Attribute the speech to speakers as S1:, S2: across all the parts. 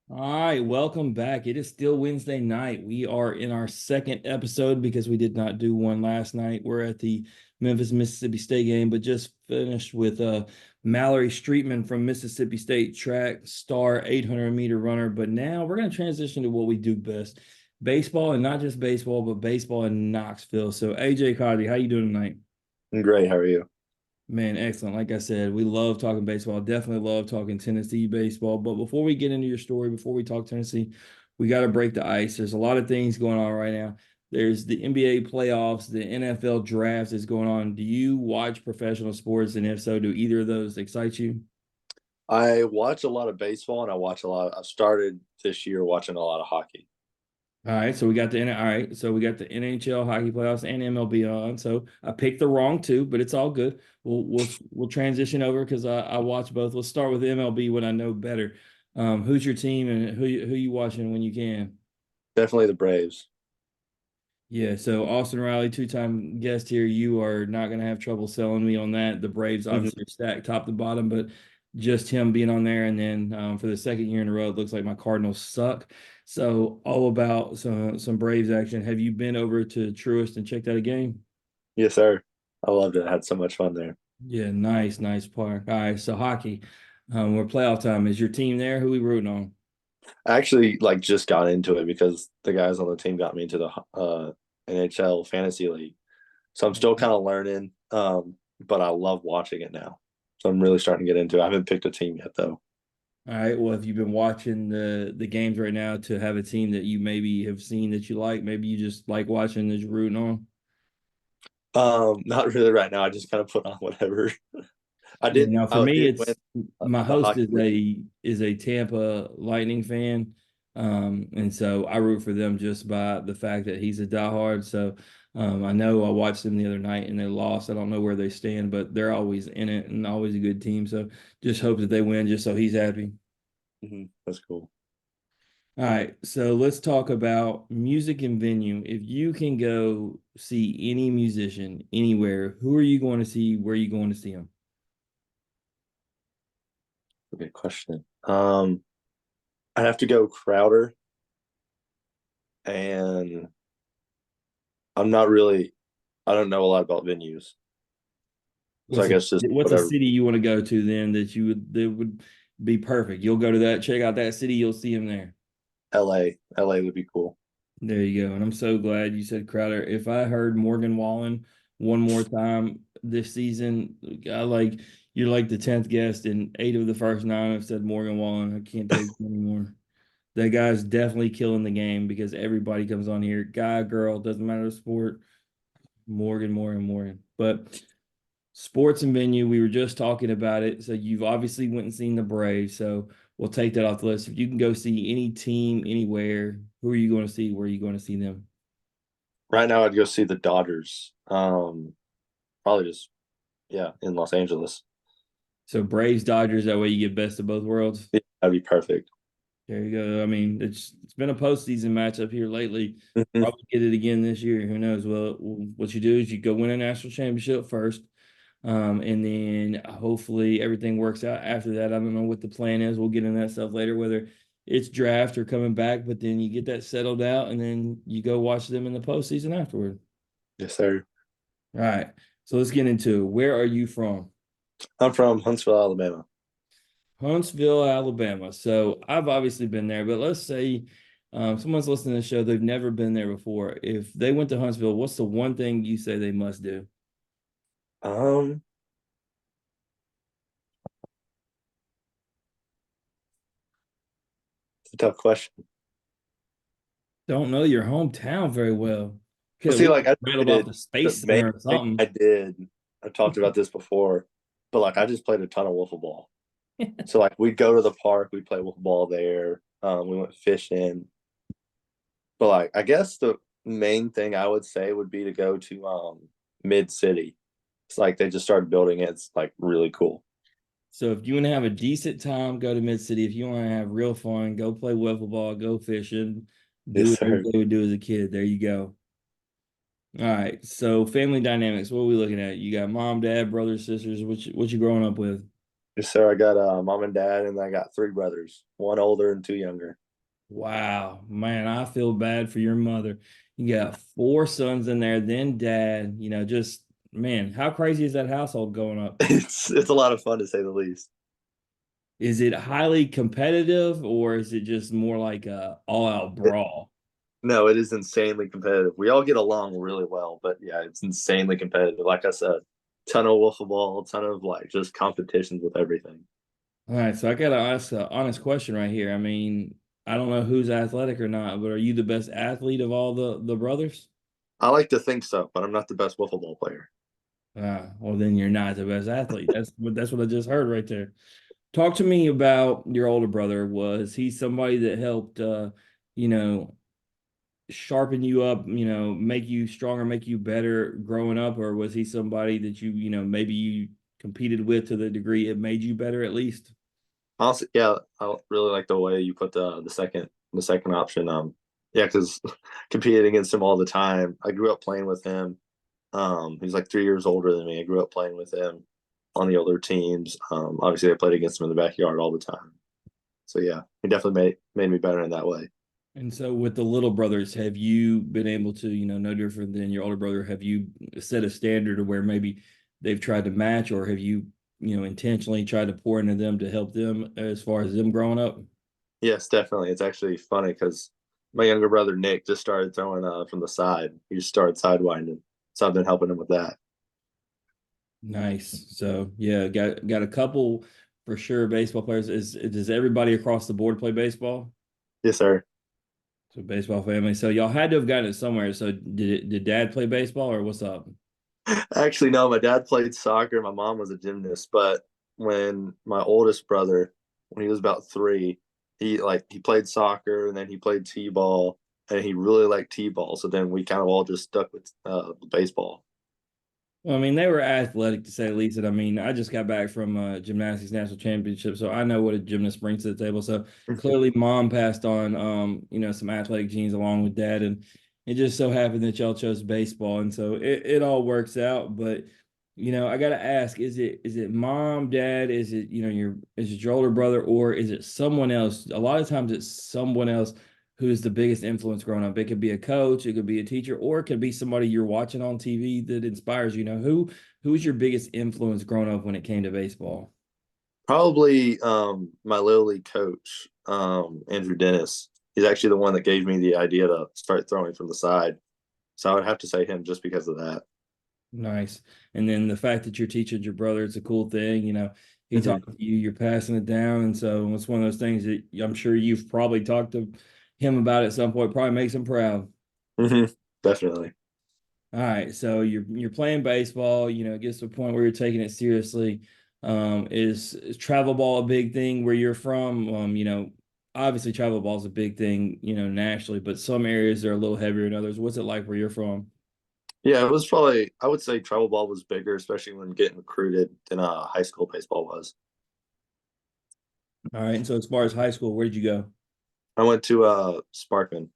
S1: All right, welcome back. It is still Wednesday night. We are in our second episode because we did not do one last night. We're at the Memphis Mississippi State game, but just finished with Mallory Streetman from Mississippi State, track star 800-meter runner. But now we're going to transition to what we do best, baseball, and not just baseball, but baseball in Knoxville. So AJ Causey, how you doing tonight?
S2: I'm great. How are you?
S1: Man, excellent. Like I said, we love talking baseball. Definitely love talking Tennessee baseball. But before we get into your story, before we talk Tennessee, we got to break the ice. There's a lot of things going on right now. There's the NBA playoffs, the NFL draft is going on. Do you watch professional sports? And if so, do either of those excite you?
S2: I watch a lot of baseball and I started this year watching a lot of hockey.
S1: All right, so we got the all right, so we got the NHL hockey playoffs and MLB on. So I picked the wrong two, but it's all good. We'll transition over because I watch both. Let's start with MLB when I know better. Who's your team and who you watching when you can?
S2: Definitely the Braves.
S1: Yeah, so Austin Riley, two-time guest here. You are not going to have trouble selling me on that. The Braves
S2: Mhm.
S1: obviously are stacked top to bottom, but just him being on there, and then for the second year in a row, it looks like my Cardinals suck. So all about some Braves action. Have you been over to Truist and checked out a game?
S2: Yes, sir. I loved it. I had so much fun there.
S1: Yeah, nice park. All right, so hockey. We're playoff time. Is your team there? Who we rooting on?
S2: I actually just got into it because the guys on the team got me into the NHL fantasy league. So I'm still kind of learning, but I love watching it now. So I'm really starting to get into it. I haven't picked a team yet though.
S1: All right. Well, have you been watching the games right now to have a team that you maybe have seen that you like? Maybe you just like watching that you're rooting on.
S2: Not really right now. I just kind of put on whatever.
S1: Yeah. Now for
S2: I
S1: me,
S2: did win
S1: it's my
S2: the
S1: host
S2: hockey
S1: is
S2: league.
S1: a Tampa Lightning fan, and so I root for them just by the fact that he's a diehard. So I know I watched them the other night and they lost. I don't know where they stand, but they're always in it and always a good team. So just hope that they win, just so he's happy.
S2: That's cool.
S1: All right, so let's talk about music and venue. If you can go see any musician anywhere, who are you going to see? Where are you going to see them?
S2: Good question. I'd have to go Crowder, and I'm not really. I don't know a lot about venues, so I guess just
S1: What's a
S2: whatever.
S1: city you want to go to then that would be perfect? You'll go to that, check out that city, you'll see him there.
S2: LA would be cool.
S1: There you go. And I'm so glad you said Crowder. If I heard Morgan Wallen one more time this season, I like you're like the 10th guest, and eight of the first nine have said Morgan Wallen. I can't take it anymore. That guy's definitely killing the game because everybody comes on here, guy, girl, doesn't matter the sport. Morgan. But sports and venue, we were just talking about it. So you've obviously went and seen the Braves. So we'll take that off the list. If you can go see any team anywhere, who are you going to see? Where are you going to see them?
S2: Right now, I'd go see the Dodgers. Probably just yeah in Los Angeles.
S1: So Braves, Dodgers, that way you get best of both worlds.
S2: Yeah, that'd be perfect.
S1: There you go. I mean, it's been a postseason matchup here lately.
S2: Mhm.
S1: Probably get it again this year. Who knows? Well, what you do is you go win a national championship first. And then hopefully everything works out after that. I don't know what the plan is. We'll get into that stuff later, whether it's draft or coming back, but then you get that settled out and then you go watch them in the postseason afterward.
S2: Yes, sir.
S1: All right. So let's get into it. Where are you from?
S2: I'm from Huntsville, Alabama.
S1: Huntsville, Alabama. So I've obviously been there, but let's say someone's listening to the show, they've never been there before. If they went to Huntsville, what's the one thing you say they must do?
S2: Um, it's a tough question.
S1: Don't know your hometown very well.
S2: Well,
S1: Okay,
S2: see,
S1: we
S2: like I
S1: rattled off
S2: did
S1: the
S2: the
S1: Space
S2: main
S1: Center or
S2: thing
S1: something.
S2: I did. I talked about this before, but I just played a ton of wiffle ball. So we'd go to the park, we'd play wiffle ball there. We went fishing. But I guess the main thing I would say would be to go to Mid City. It's like they just started building it. It's like really cool.
S1: So if you want to have a decent time, go to Mid City. If you want to have real fun, go play wiffle ball, go fishing, do
S2: Yes,
S1: what
S2: sir.
S1: everybody would do as a kid. There you go. All right. So family dynamics. What are we looking at? You got mom, dad, brothers, sisters. What you growing up with?
S2: Yes, sir. I got mom and dad, and I got three brothers, one older and two younger.
S1: Wow, man, I feel bad for your mother. You got four sons in there, then dad, just man, how crazy is that household going up?
S2: It's a lot of fun to say the least.
S1: Is it highly competitive or is it just more like a all-out
S2: It,
S1: brawl?
S2: no, it is insanely competitive. We all get along really well, but yeah, it's insanely competitive. Like I said, ton of wiffle ball, ton of like just competitions with everything.
S1: All right, so I gotta ask an honest question right here. I mean, I don't know who's athletic or not, but are you the best athlete of all the brothers?
S2: I like to think so, but I'm not the best wiffle ball player.
S1: Well, then you're not the best athlete. That's what I just heard right there. Talk to me about your older brother. Was he somebody that helped, you know, sharpen you up, make you stronger, make you better growing up, or was he somebody that maybe you competed with to the degree it made you better at least?
S2: Honestly, yeah, I really like the way you put the second option. Yeah, because competing against him all the time. I grew up playing with him. He's like 3 years older than me. I grew up playing with him on the older teams. Obviously, I played against him in the backyard all the time. So yeah, he definitely made me better in that way.
S1: And so with the little brothers, have you been able to, no different than your older brother, have you set a standard of where maybe they've tried to match, or have you, intentionally tried to pour into them to help them as far as them growing up?
S2: Yes, definitely. It's actually funny because my younger brother Nick just started throwing from the side. He just started sidewinding, so I've been helping him with that.
S1: Nice. So yeah, got a couple for sure baseball players. Does everybody across the board play baseball?
S2: Yes, sir.
S1: So baseball family. So y'all had to have gotten it somewhere. So did dad play baseball or what's up?
S2: Actually, no, my dad played soccer. My mom was a gymnast. But when my oldest brother, when he was about three, he played soccer and then he played t-ball and he really liked t-ball. So then we kind of all just stuck with baseball.
S1: Well, I mean, they were athletic to say the least. And I mean, I just got back from gymnastics national championship, so I know what a gymnast brings to the table. So clearly, mom passed on, some athletic genes along with dad, and it just so happened that y'all chose baseball, and so it all works out. But I got to ask: is it mom, dad? Is it your older brother, or is it someone else? A lot of times, it's someone else who's the biggest influence growing up. It could be a coach, it could be a teacher, or it could be somebody you're watching on TV that inspires you. Who's your biggest influence growing up when it came to baseball?
S2: Probably my little league coach, Andrew Dennis. He's actually the one that gave me the idea to start throwing from the side. So I would have to say him just because of that.
S1: Nice. And then the fact that you're teaching your brother, it's a cool thing. He
S2: Hmm.
S1: talked to you, you're passing it down. And so it's one of those things that I'm sure you've probably talked to him about at some point, probably makes him proud.
S2: Hmm. Definitely.
S1: All right, so you're playing baseball, it gets to a point where you're taking it seriously. Is travel ball a big thing where you're from? Obviously travel ball is a big thing, nationally, but some areas are a little heavier than others. What's it like where you're from?
S2: Yeah, it was probably I would say travel ball was bigger, especially when getting recruited than high school baseball was.
S1: All right, and so as far as high school, where did you go?
S2: I went to Sparkman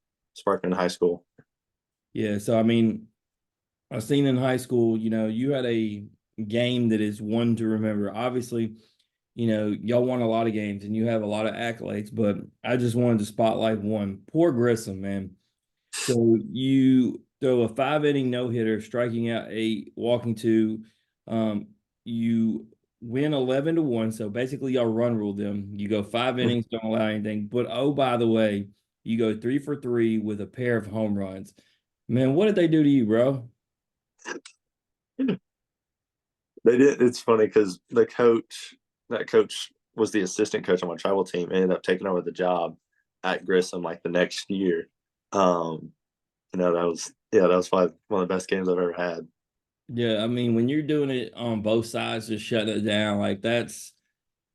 S2: High School.
S1: Yeah, so I mean, I seen in high school, you had a game that is one to remember. Obviously, y'all won a lot of games and you have a lot of accolades, but I just wanted to spotlight one. Poor Grissom, man. So you throw a 5 inning no hitter, striking out eight, walking two. You win 11-1. So basically, y'all run rule them. You go 5 innings, don't allow anything. But oh, by the way, you go 3 for 3 with a pair of home runs. Man, what did they do to you, bro?
S2: They did. It's funny because that coach was the assistant coach on my travel team, ended up taking over the job at Grissom like the next year. Um, that was probably one of the best games I've ever had.
S1: Yeah, I mean, when you're doing it on both sides, just shutting it down, like that's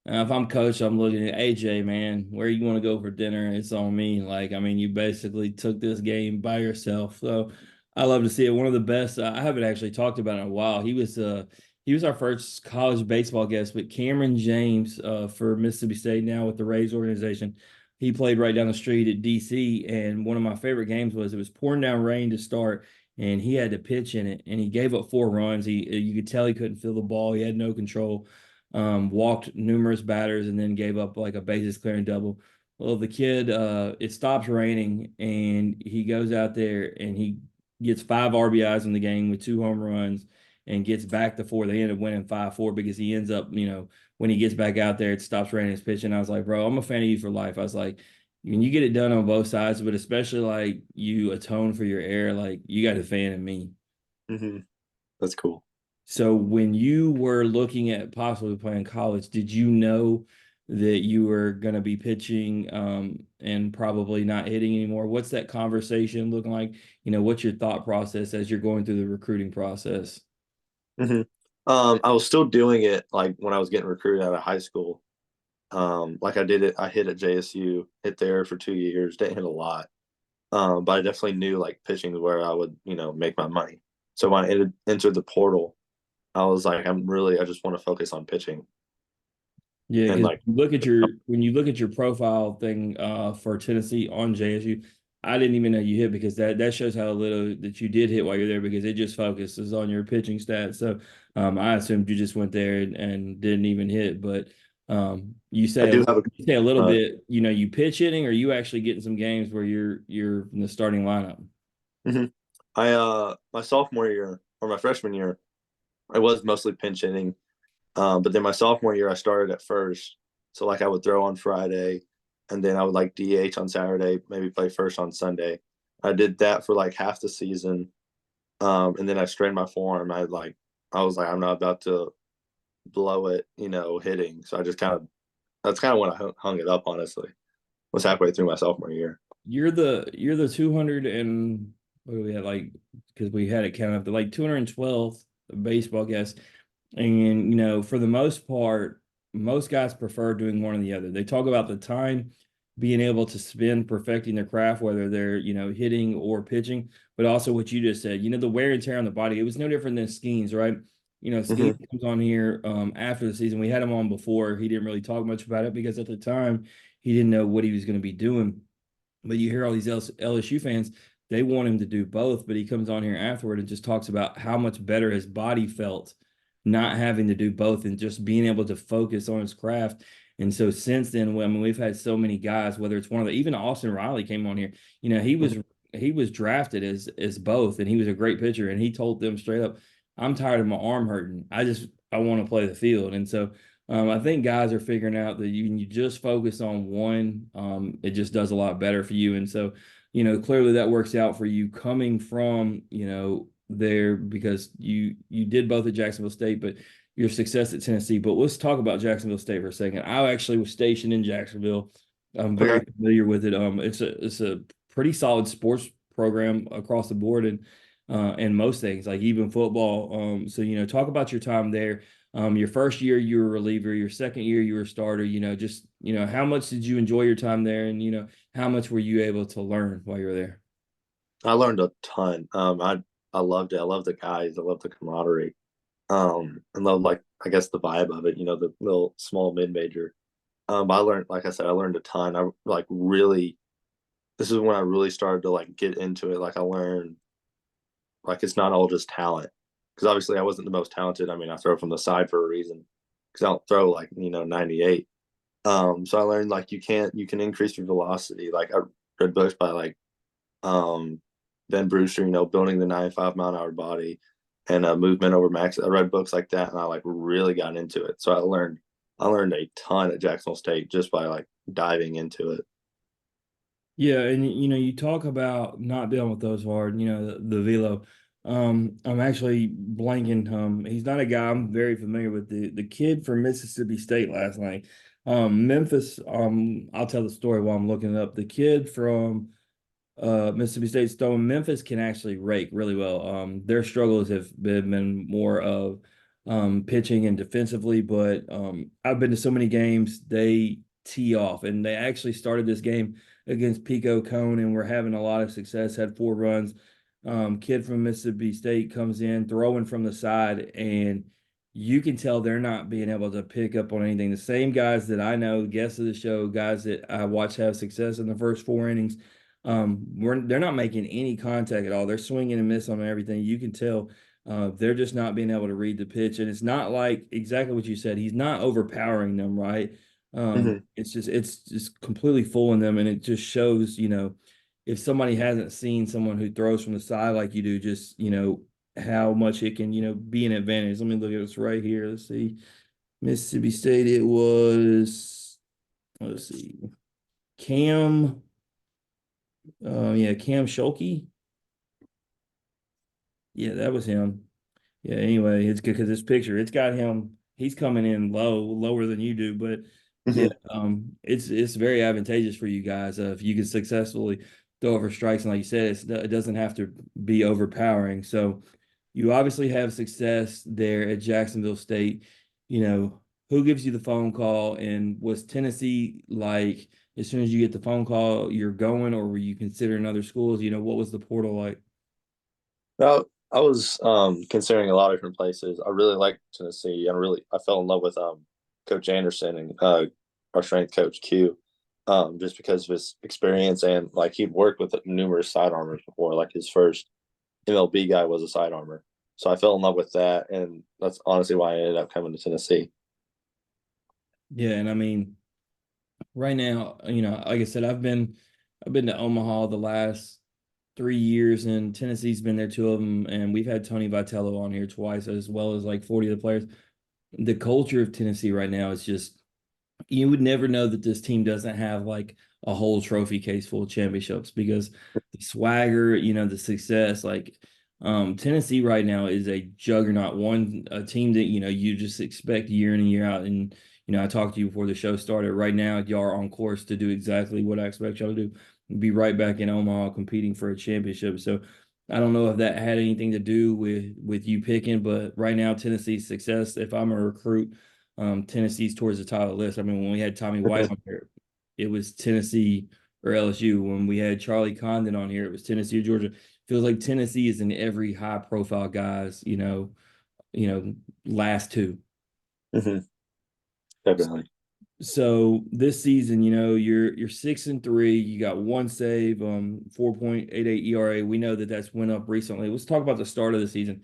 S1: if I'm coach, I'm looking at AJ, man, where you want to go for dinner? It's on me. Like, I mean, you basically took this game by yourself. So I love to see it. One of the best. I haven't actually talked about it in a while. He was our first college baseball guest, but Cameron James for Mississippi State now with the Rays organization. He played right down the street at DC, and one of my favorite games was it was pouring down rain to start, and he had to pitch in it, and he gave up 4 runs. You could tell he couldn't feel the ball. He had no control. walked numerous batters, and then gave up like a bases clearing double. Well, the kid, it stops raining, and he goes out there and he gets 5 RBIs in the game with 2 home runs and gets back to four. They end up winning 5-4 because he ends up, when he gets back out there, it stops raining his pitching. I was like, bro, I'm a fan of you for life. I was like, when you get it done on both sides, but especially like you atone for your error, like you got a fan in me.
S2: Hmm. That's cool.
S1: So when you were looking at possibly playing college, did you know that you were going to be pitching and probably not hitting anymore? What's that conversation looking like? What's your thought process as you're going through the recruiting process?
S2: Hmm. I was still doing it like when I was getting recruited out of high school. Like I hit at JSU, hit there for 2 years, didn't hit a lot. But I definitely knew like pitching is where I would, make my money. So when I entered the portal, I was like, I just want to focus on pitching.
S1: Yeah,
S2: And
S1: because
S2: like,
S1: when you look at your profile thing for Tennessee on JSU, I didn't even know you hit because that shows how little that you did hit while you're there because it just focuses on your pitching stats. So I assumed you just went there and didn't even hit. But
S2: I do have
S1: you say a little
S2: uh,
S1: bit, you pitch hitting, or you actually getting some games where you're in the starting lineup.
S2: mhm. My sophomore year or my freshman year, I was mostly pinch hitting. But then my sophomore year, I started at first. So like I would throw on Friday, and then I would like DH on Saturday, maybe play first on Sunday. I did that for like half the season, and then I strained my forearm. I was like, I'm not about to blow it, hitting. So I just kind of that's kind of when I hung it up. Honestly, was halfway through my sophomore year.
S1: You're the 200 and what do we have like because we had it counted up to like 212th baseball guest. And, for the most part, most guys prefer doing one or the other. They talk about the time being able to spend perfecting their craft, whether they're, hitting or pitching, but also what you just said, the wear and tear on the body. It was no different than Skeens, right? Skeens
S2: Hmm.
S1: comes on here after the season. We had him on before. He didn't really talk much about it because at the time he didn't know what he was going to be doing. But you hear all these LSU fans, they want him to do both, but he comes on here afterward and just talks about how much better his body felt not having to do both and just being able to focus on his craft. And so since then, we've had so many guys, whether it's one of the even Austin Riley came on here, he was drafted as both, and he was a great pitcher, and he told them straight up, I'm tired of my arm hurting. I want to play the field. And so I think guys are figuring out that you just focus on one, it just does a lot better for you. And so, clearly that works out for you coming from, there because you did both at Jacksonville State, but your success at Tennessee. But let's talk about Jacksonville State for a second. I actually was stationed in Jacksonville. I'm very
S2: Okay.
S1: familiar with it. It's a pretty solid sports program across the board and most things, like even football. So talk about your time there. Your first year you were a reliever, your second year you were a starter, just how much did you enjoy your time there, and how much were you able to learn while you were there?
S2: I learned a ton. I loved it. I love the guys. I love the camaraderie. And love like I guess the vibe of it. The little small mid major. But I learned, like I said, I learned a ton. I like really. This is when I really started to like get into it. Like I learned like it's not all just talent because obviously I wasn't the most talented. I mean, I throw from the side for a reason because I don't throw like 98. So I learned like you can increase your velocity. Like I read books by like um, Ben Brewster, building the 95 mile an hour body and movement over max. I read books like that, and I like really got into it. So I learned a ton at Jacksonville State just by like diving into it.
S1: Yeah, and you talk about not dealing with those hard, the velo. I'm actually blanking. He's not a guy I'm very familiar with. The kid from Mississippi State last night. Memphis, I'll tell the story while I'm looking it up. The kid from Mississippi State Stone, Memphis can actually rake really well. Their struggles have been more of pitching and defensively, but I've been to so many games, they tee off, and they actually started this game against Pico Cone and we're having a lot of success, had 4 runs. Kid from Mississippi State comes in throwing from the side, and you can tell they're not being able to pick up on anything. The same guys that I know, guests of the show, guys that I watch have success in the first 4 innings, they're not making any contact at all. They're swinging and missing on everything. You can tell They're just not being able to read the pitch, and it's not like exactly what you said. He's not overpowering them, right?
S2: Hmm.
S1: It's just completely fooling them, and it just shows, if somebody hasn't seen someone who throws from the side like you do, just how much it can be an advantage. Let me look at this right here. Let's see, Mississippi State. It was let's see, Cam. Yeah, Cam Schulte. Yeah, that was him. Yeah, anyway, it's good because this picture, it's got him, he's coming in lower than you do, but yeah,
S2: Hmm.
S1: it's very advantageous for you guys if you can successfully throw over strikes. And like you said, it doesn't have to be overpowering. So you obviously have success there at Jacksonville State. Who gives you the phone call? And was Tennessee like, as soon as you get the phone call, you're going, or were you considering other schools? What was the portal like?
S2: Well, I was considering a lot of different places. I really liked Tennessee, and I fell in love with Coach Anderson and our strength coach Q, just because of his experience and like he'd worked with numerous sidearmers before. Like his first MLB guy was a sidearmer, so I fell in love with that, and that's honestly why I ended up coming to Tennessee.
S1: Yeah, and I mean, right now, like I said, I've been to Omaha the last 3 years, and Tennessee's been there two of them, and we've had Tony Vitello on here twice, as well as like 40 of the players. The culture of Tennessee right now is just, you would never know that this team doesn't have like a whole trophy case full of championships, because the swagger, the success, like Tennessee right now is a juggernaut, a team that you just expect year in and year out. And I talked to you before the show started. Right now, y'all are on course to do exactly what I expect y'all to do. Be right back in Omaha competing for a championship. So I don't know if that had anything to do with you picking, but right now Tennessee's success, if I'm a recruit, Tennessee's towards the top of the list. I mean, when we had Tommy White on here, it was Tennessee or LSU. When we had Charlie Condon on here, it was Tennessee or Georgia. Feels like Tennessee is in every high profile guys, last two.
S2: Hmm. Definitely.
S1: So this season, you're 6-3. You got one save, 4.88 ERA. We know that that's went up recently. Let's talk about the start of the season.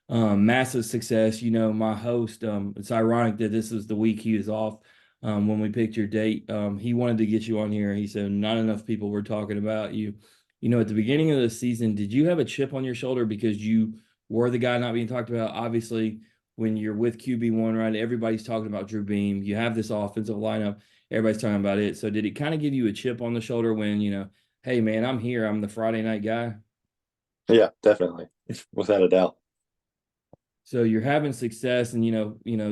S1: Massive success. My host, it's ironic that this is the week he was off when we picked your date. He wanted to get you on here. He said not enough people were talking about you. At the beginning of the season, did you have a chip on your shoulder because you were the guy not being talked about? Obviously, when you're with QB1, right, everybody's talking about Drew Beam. You have this offensive lineup. Everybody's talking about it. So did it kind of give you a chip on the shoulder when, hey, man, I'm here. I'm the Friday night guy?
S2: Yeah, definitely, without a doubt.
S1: So you're having success, and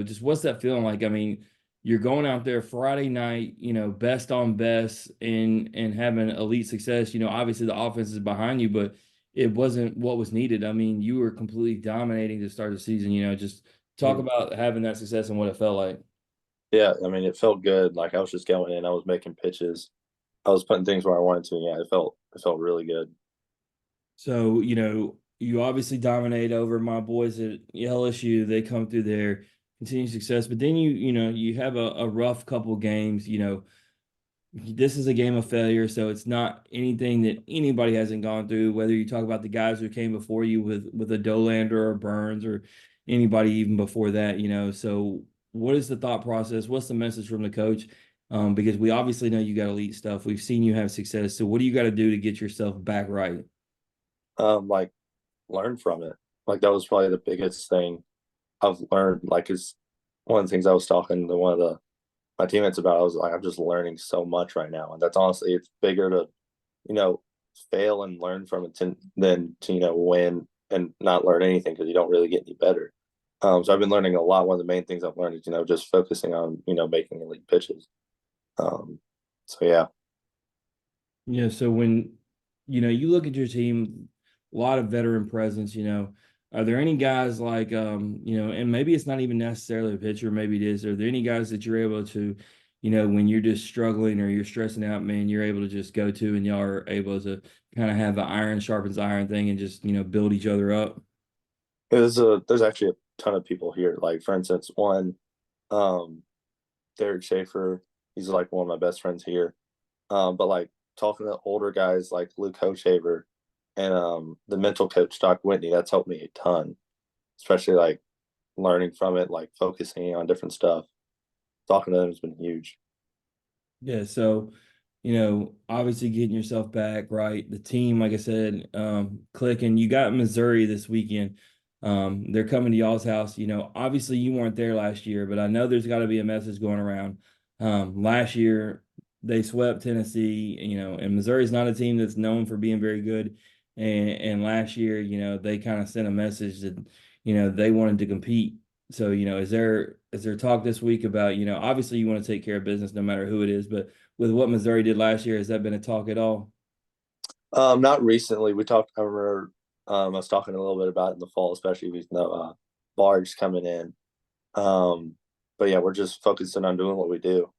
S1: just what's that feeling like? I mean, you're going out there Friday night, best on best, and having elite success. Obviously the offense is behind you, but it wasn't what was needed. I mean, you were completely dominating to start the season. Just talk
S2: Mhm.
S1: about having that success and what it felt like.
S2: Yeah, I mean, it felt good. Like I was just going in, I was making pitches, I was putting things where I wanted to. Yeah, it felt really good.
S1: So, you obviously dominate over my boys at LSU. They come through their continued success, but then you have a rough couple games. This is a game of failure, so it's not anything that anybody hasn't gone through. Whether you talk about the guys who came before you with a Dolander or Burns or anybody even before that. So what is the thought process? What's the message from the coach? Because we obviously know you got elite stuff. We've seen you have success. So what do you got to do to get yourself back right?
S2: Like learn from it. Like that was probably the biggest thing I've learned. Like is one of the things I was talking to one of the my teammates about. I was like, I'm just learning so much right now, and that's honestly it's bigger to you know fail and learn from it than to win and not learn anything because you don't really get any better. So I've been learning a lot. One of the main things I've learned is just focusing on making elite pitches. Um, so yeah.
S1: Yeah, so when you look at your team, a lot of veteran presence, are there any guys like and maybe it's not even necessarily a pitcher, maybe it is. Are there any guys that you're able to, when you're just struggling or you're stressing out, man, you're able to just go to and y'all are able to kind of have the iron sharpens iron thing and just, build each other up?
S2: There's actually a ton of people here. Like for instance, one um, Derek Schaefer, he's like one of my best friends here. But like talking to older guys like Luke Hochhaver and the mental coach Doc Whitney, that's helped me a ton. especially like learning from it, like focusing on different stuff. Talking to them has been huge.
S1: Yeah, so obviously getting yourself back, right? The team, like I said, clicking. You got Missouri this weekend. They're coming to y'all's house. Obviously you weren't there last year, but I know there's got to be a message going around. Last year they swept Tennessee, and Missouri's not a team that's known for being very good. And last year, they kind of sent a message that, they wanted to compete. So, is there talk this week about, obviously you want to take care of business no matter who it is, but with what Missouri did last year, has that been a talk at all?
S2: Not recently. We talked. I remember I was talking a little bit about it in the fall, especially with no Barge coming in. Um, but yeah, we're just focusing on doing what we do.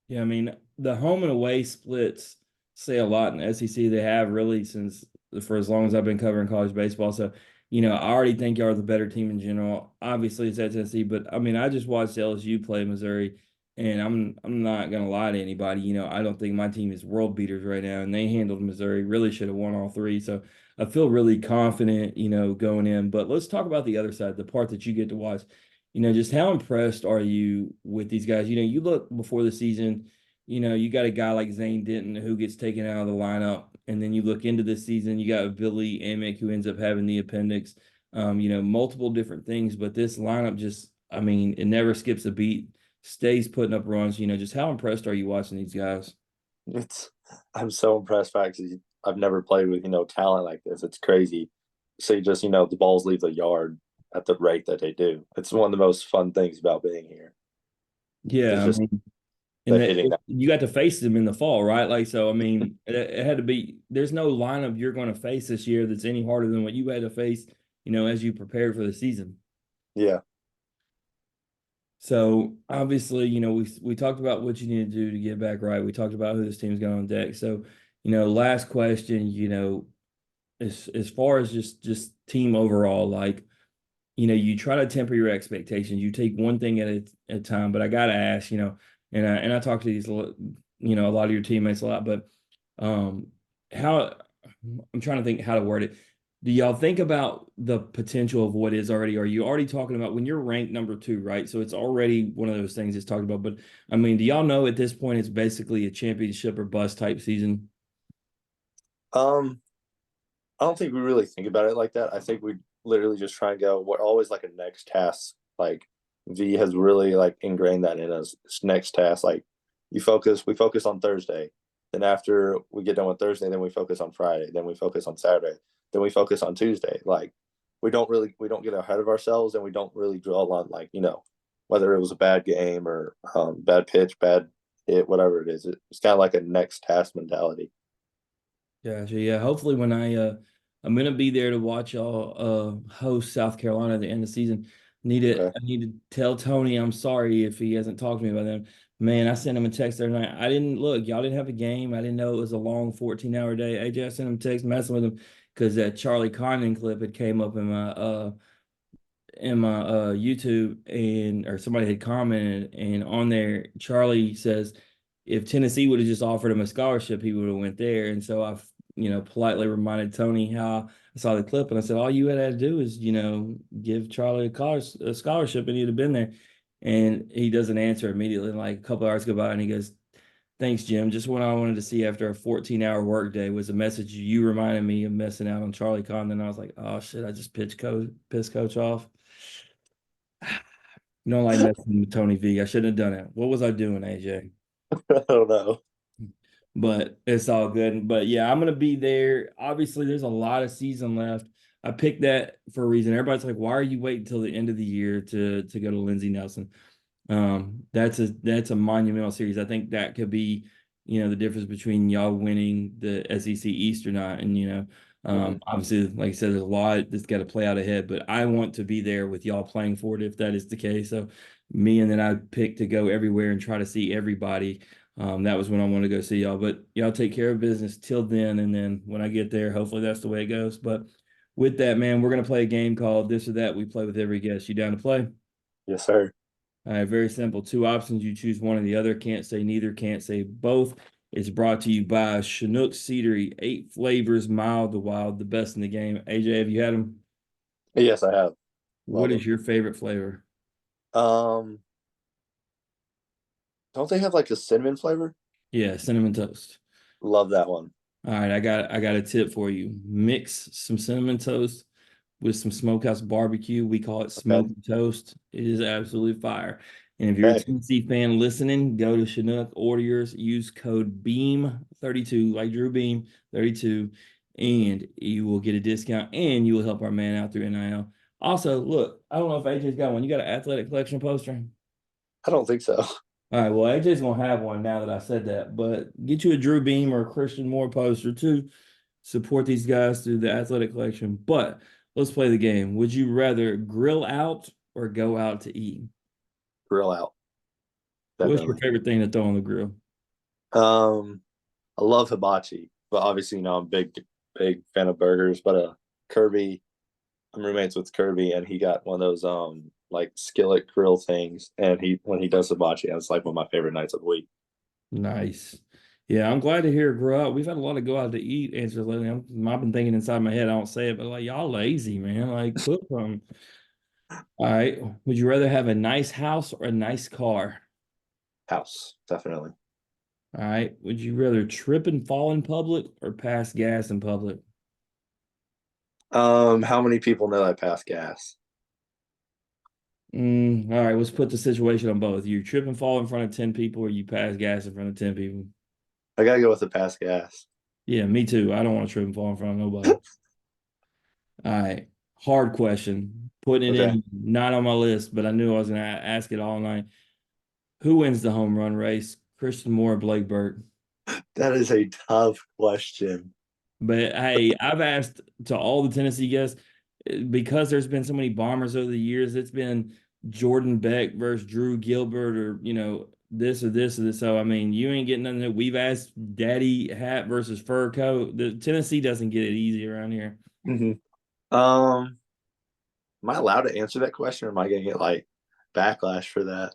S1: Yeah, I mean, the home and away splits say a lot in the SEC. They have really since for as long as I've been covering college baseball. So, I already think y'all are the better team in general. Obviously, it's at Tennessee, but I mean, I just watched LSU play Missouri, and I'm not gonna lie to anybody. I don't think my team is world beaters right now, and they handled Missouri. Really should have won all three. So I feel really confident, going in. But let's talk about the other side, the part that you get to watch. Just how impressed are you with these guys? You look before the season, you got a guy like Zane Denton who gets taken out of the lineup. And then you look into this season, you got Billy Amick who ends up having the appendix, multiple different things. But this lineup just, I mean, it never skips a beat, stays putting up runs. Just how impressed are you watching these guys?
S2: It's I'm so impressed by it because I've never played with talent like this. It's crazy. So you just the balls leave the yard at the rate that they do. It's one of the most fun things about being here.
S1: Yeah,
S2: It's
S1: I
S2: just
S1: mean,
S2: the
S1: and
S2: hitting.
S1: you got to face them in the fall, right? Like, so, I mean, it had to be, there's no lineup you're going to face this year that's any harder than what you had to face, as you prepared for the season.
S2: Yeah.
S1: So obviously, we talked about what you need to do to get back right. We talked about who this team's got on deck. So, last question, as far as just team overall, like, you try to temper your expectations. You take one thing at a time. But I gotta ask, and I talk to these, a lot of your teammates a lot, but um, how I'm trying to think how to word it. Do y'all think about the potential of what is already? Are you already talking about when you're ranked number two, right? So it's already one of those things it's talked about. But I mean, do y'all know at this point it's basically a championship or bust type season?
S2: Um, I don't think we really think about it like that. I think we literally just try and go. We're always like a next task. Like V has really like ingrained that in us. It's next task. Like we focus on Thursday. Then after we get done with Thursday, then we focus on Friday. Then we focus on Saturday. Then we focus on Tuesday. Like we don't get ahead of ourselves, and we don't really dwell on like whether it was a bad game or bad pitch, bad hit, whatever it is. It's kind of like a next task mentality.
S1: Gotcha. Yeah. Hopefully when I'm gonna be there to watch y'all host South Carolina at the end of the season.
S2: Okay.
S1: I need to tell Tony I'm sorry if he hasn't talked to me about them. Man, I sent him a text the other night. I didn't look, y'all didn't have a game. I didn't know it was a long 14-hour day. AJ, I sent him a text messing with him because that Charlie Condon clip had came up in my YouTube and or somebody had commented and on there Charlie says if Tennessee would have just offered him a scholarship he would have went there and so I politely reminded Tony how I saw the clip and I said all you had to do is give Charlie a scholarship and he'd have been there and he doesn't answer immediately like a couple hours go by and he goes thanks Jim just what I wanted to see after a 14-hour workday was a message you reminded me of messing out on Charlie Condon I was like oh shit I just pissed coach off. You don't like messing with Tony V. I shouldn't have done it. What was I doing, AJ?
S2: I don't know.
S1: But it's all good. But yeah, I'm gonna be there. Obviously, there's a lot of season left. I picked that for a reason. Everybody's like, why are you waiting until the end of the year to go to Lindsey Nelson? That's a monumental series. I think that could be, the difference between y'all winning the SEC East or not. And
S2: Mm-hmm.
S1: obviously, like I said, there's a lot that's got to play out ahead. But I want to be there with y'all playing for it if that is the case. So me and then I picked to go everywhere and try to see everybody. That was when I want to go see y'all. But y'all take care of business till then, and then when I get there, hopefully that's the way it goes. But with that, man, we're gonna play a game called This or That. We play with every guest. You down to play?
S2: Yes, sir.
S1: All right, very simple. Two options. You choose one or the other. Can't say neither, can't say both. It's brought to you by Chinook Cedary. 8 flavors, mild to wild, the best in the game. AJ, have you had them?
S2: Yes, I have.
S1: What
S2: Love
S1: is
S2: them.
S1: your favorite flavor?
S2: Um, don't they have like a cinnamon flavor?
S1: Yeah, cinnamon toast.
S2: Love that one.
S1: All right, I got a tip for you. Mix some cinnamon toast with some smokehouse barbecue. We call it
S2: Okay.
S1: smoky toast. It is absolutely fire. And if you're a
S2: Okay.
S1: Tennessee fan listening, go to Chinook, order yours, use code BEAM32, like Drew Beam 32, and you will get a discount and you will help our man out through NIL. Also, look, I don't know if AJ's got one. You got an athletic collection poster?
S2: I don't think so.
S1: All right, well, AJ's gonna have one now that I said that, but get you a Drew Beam or a Christian Moore poster too. Support these guys through the athletic collection. But let's play the game. Would you rather grill out or go out to eat?
S2: Grill out,
S1: What's your
S2: definitely.
S1: favorite thing to throw on the grill?
S2: Um, I love hibachi, but obviously, I'm a big fan of burgers. But Kirby, I'm roommates with Kirby, and he got one of those like skillet grill things, and he when he does hibachi, it's like one of my favorite nights of the week.
S1: Nice. Yeah, I'm glad to hear it grow out. We've had a lot of go out to eat answers lately. I've been thinking inside my head, I don't say it, but like y'all lazy, man. Like cook them. All right. Would you rather have a nice house or a nice car?
S2: House, definitely.
S1: All right. Would you rather trip and fall in public or pass gas in public?
S2: How many people know I pass gas?
S1: All right, let's put the situation on both. You trip and fall in front of 10 people or you pass gas in front of 10 people.
S2: I gotta go with the pass gas.
S1: Yeah, me too. I don't want to trip and fall in front of nobody. All right. Hard question. Putting it
S2: Okay,
S1: in, not on my list, but I knew I was going to ask it all night. Who wins the home run race? Christian Moore or Blake Burke?
S2: that is a tough question.
S1: But hey, I've asked to all the Tennessee guests because there's been so many bombers over the years. It's been Jordan Beck versus Drew Gilbert, or this or this or this. So I mean, you ain't getting nothing. We've asked Daddy Hat versus Fur Coat. The Tennessee doesn't get it easy around here.
S2: Mhm. Um, am I allowed to answer that question, or am I gonna get like backlash for that?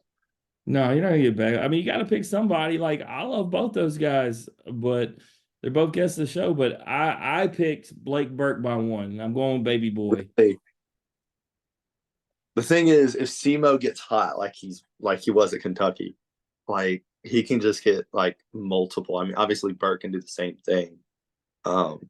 S1: No, you're not gonna get back. I mean, you got to pick somebody. Like I love both those guys, but they're both guests of the show. But I picked Blake Burke by one. I'm going with Baby Boy.
S2: Hey, the thing is, if SEMO gets hot like he was at Kentucky, like he can just get like multiple. I mean, obviously Burke can do the same thing. Um,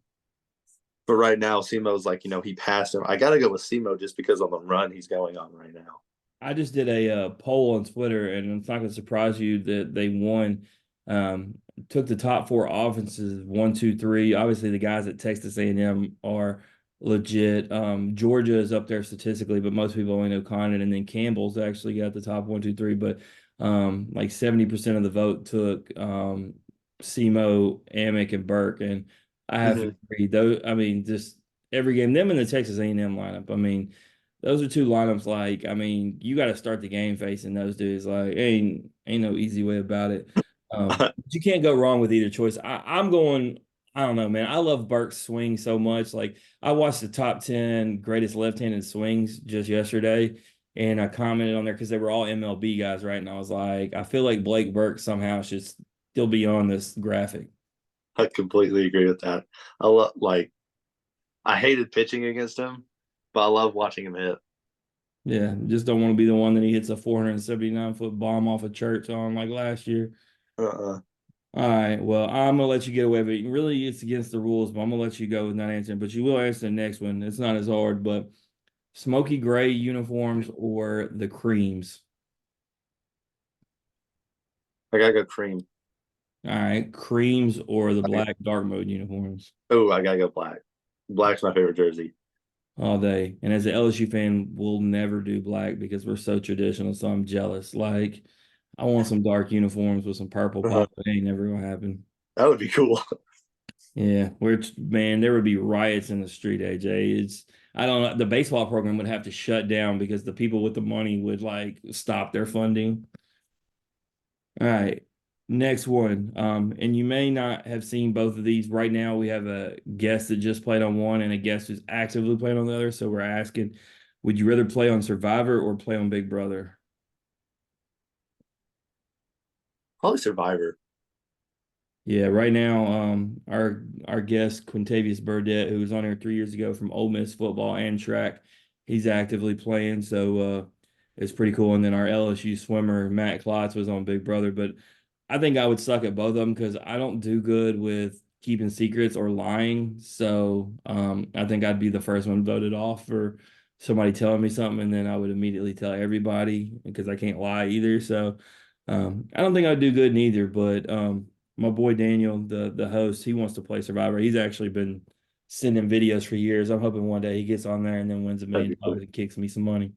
S2: but right now SEMO's like, he passed him. I gotta go with SEMO just because on the run he's going on right now.
S1: I just did a poll on Twitter, and it's not going to surprise you that they won. Um, took the top four offenses, one, two, three. Obviously, the guys at Texas A&M are legit. Georgia is up there statistically, but most people only know Condon, and then Campbell's actually got the top one, two, three. But like 70% of the vote took Semo, Amick, and Burke, and I have to
S2: Mm-hmm.
S1: agree. Though, I mean, just every game, them in the Texas A&M lineup. I mean those are two lineups. Like, I mean, you got to start the game facing those dudes. Like, ain't no easy way about it. But you can't go wrong with either choice. I'm going. I don't know, man. I love Burke's swing so much. Like, I watched the top 10 greatest left-handed swings just yesterday, and I commented on there because they were all MLB guys, right? And I was like, I feel like Blake Burke somehow should still be on this graphic.
S2: I completely agree with that. I hated pitching against him, but I love watching him hit.
S1: Yeah, just don't want to be the one that he hits a 479-foot bomb off a church on like last year.
S2: Uh-uh.
S1: All right. Well, I'm gonna let you get away, but really it's against the rules, but I'm gonna let you go with not answering. But you will answer the next one. It's not as hard, but smoky gray uniforms or the creams.
S2: I gotta go cream.
S1: All right, creams or the
S2: I,
S1: black dark mode uniforms
S2: oh, I gotta go black. Black's my favorite jersey.
S1: all day. And as an LSU fan, we'll never do black because we're so traditional. So I'm jealous. Like, I want some dark uniforms with some purple
S2: Uh-huh.
S1: pop. It ain't never gonna happen.
S2: That would be cool.
S1: Yeah, man, there would be riots in the street, AJ. I don't know. The baseball program would have to shut down because the people with the money would like stop their funding. All right. Next one. And you may not have seen both of these. Right now, we have a guest that just played on one and a guest who's actively playing on the other. So we're asking, would you rather play on Survivor or play on Big Brother?
S2: Probably Survivor.
S1: Yeah, right now, our guest Quintavious Burdett, who was on here 3 years ago from Ole Miss football and track, He's actively playing, so it's pretty cool. And then our LSU swimmer Matt Klotz was on Big Brother, but I think I would suck at both of them because I don't do good with keeping secrets or lying. So I think I'd be the first one voted off for somebody telling me something, and then I would immediately tell everybody because I can't lie either. So I don't think I'd do good in either. But my boy Daniel, the host, he wants to play Survivor. He's actually been sending videos for years. I'm hoping one day he gets on there and then wins a
S2: That'd
S1: million
S2: be cool.
S1: dollars and kicks me some money.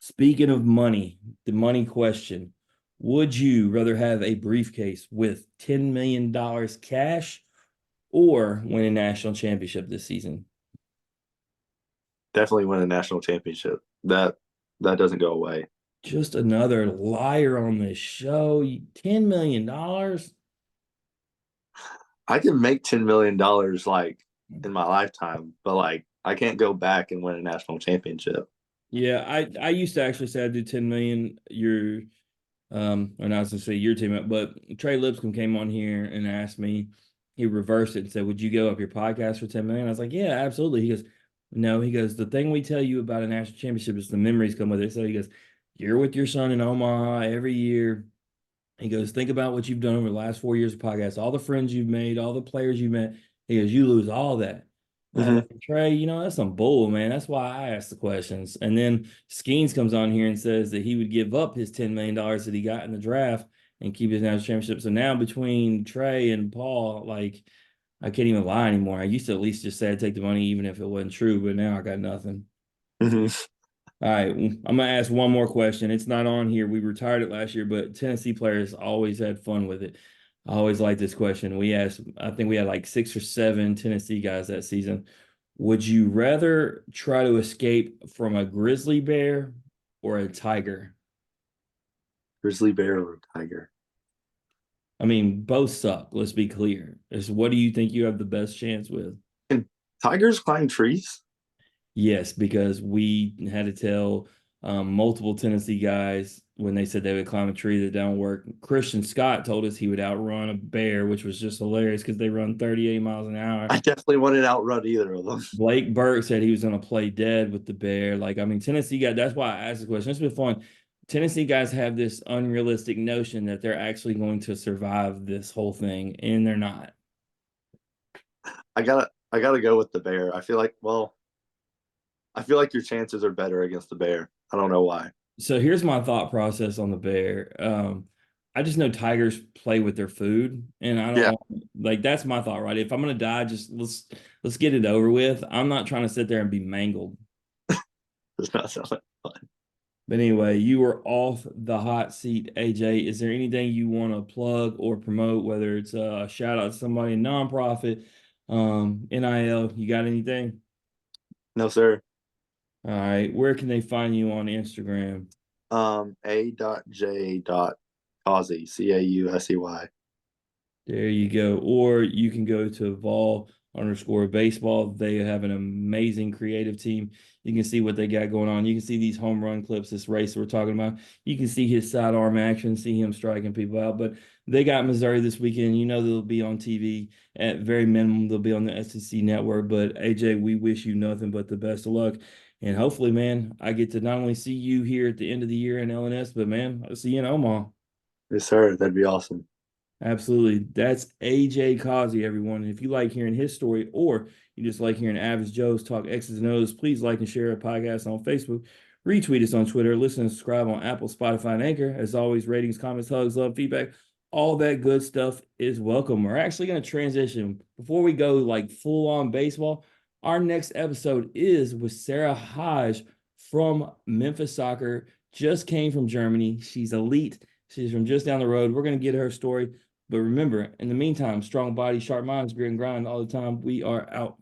S1: Speaking of money, the money question. Would you rather have a briefcase with $10 million cash or win a national championship this season?
S2: Definitely win a national championship. That doesn't go away.
S1: Just another liar on this show. $10 million?
S2: I can make $10 million like in my lifetime, but like I can't go back and win a national championship.
S1: Yeah, I used to actually say I'd do 10 million. You're or not to say your team, but Trey Lipscomb came on here and asked me, he reversed it and said, would you go up your podcast for 10 million? I was like, yeah, absolutely. He goes, no, he goes, the thing we tell you about a national championship is the memories come with it. So he goes, you're with your son in Omaha every year. He goes, think about what you've done over the last 4 years of podcasts, all the friends you've made, all the players you've met. He goes, you lose all that. I was
S2: Hmm.
S1: like, Trey, that's some bull, man. That's why I asked the questions. And then Skeens comes on here and says that he would give up his $10 million that he got in the draft and keep his national championship. So now between Trey and Paul, like, I can't even lie anymore. I used to at least just say I'd take the money even if it wasn't true, but now I got nothing.
S2: Hmm.
S1: All right, I'm gonna ask one more question. It's not on here. We retired it last year, but Tennessee players always had fun with it. I always like this question. I think we had like 6 or 7 Tennessee guys that season. Would you rather try to escape from a grizzly bear or a tiger?
S2: Grizzly bear or tiger?
S1: I mean, both suck. Let's be clear. What do you think you have the best chance with?
S2: Can tigers climb trees?
S1: Yes, because we had to tell multiple Tennessee guys when they said they would climb a tree that don't work. Christian Scott told us he would outrun a bear, which was just hilarious because they run 38 miles an hour.
S2: I definitely wouldn't outrun either of them.
S1: Blake Burke said he was going to play dead with the bear. Like, I mean, Tennessee guys, that's why I asked the question. It's been fun. Tennessee guys have this unrealistic notion that they're actually going to survive this whole thing, and they're not.
S2: I gotta go with the bear. I feel like your chances are better against the bear. I don't know why.
S1: So here's my thought process on the bear. I just know tigers play with their food, and I don't
S2: Yeah,
S1: like that's my thought, right? If I'm gonna die, just let's get it over with. I'm not trying to sit there and be mangled.
S2: does not sound like fun.
S1: But anyway, you were off the hot seat, AJ. Is there anything you want to plug or promote, whether it's a shout out to somebody, nonprofit, NIL? You got anything?
S2: No, sir.
S1: All right. Where can they find you on Instagram?
S2: A.J. Causey, Causey.
S1: There you go. Or you can go to Vol_baseball. They have an amazing creative team. You can see what they got going on. You can see these home run clips, this race we're talking about. You can see his sidearm action, see him striking people out. But they got Missouri this weekend. You know they'll be on TV. At very minimum, they'll be on the SEC network. But AJ, we wish you nothing but the best of luck. And hopefully, man, I get to not only see you here at the end of the year in LNS, but man, I'll see you in Omaha.
S2: Yes, sir. That'd be awesome.
S1: Absolutely. That's AJ Causey, everyone. And if you like hearing his story or you just like hearing Average Joe's talk X's and O's, please like and share our podcast on Facebook. Retweet us on Twitter. Listen and subscribe on Apple, Spotify, and Anchor. As always, ratings, comments, hugs, love, feedback, all that good stuff is welcome. We're actually going to transition before we go like full on baseball. Our next episode is with Sarah Hodge from Memphis Soccer. Just came from Germany. She's elite. She's from just down the road. We're going to get her story. But remember, in the meantime, strong body, sharp minds, grit and grind all the time. We are out.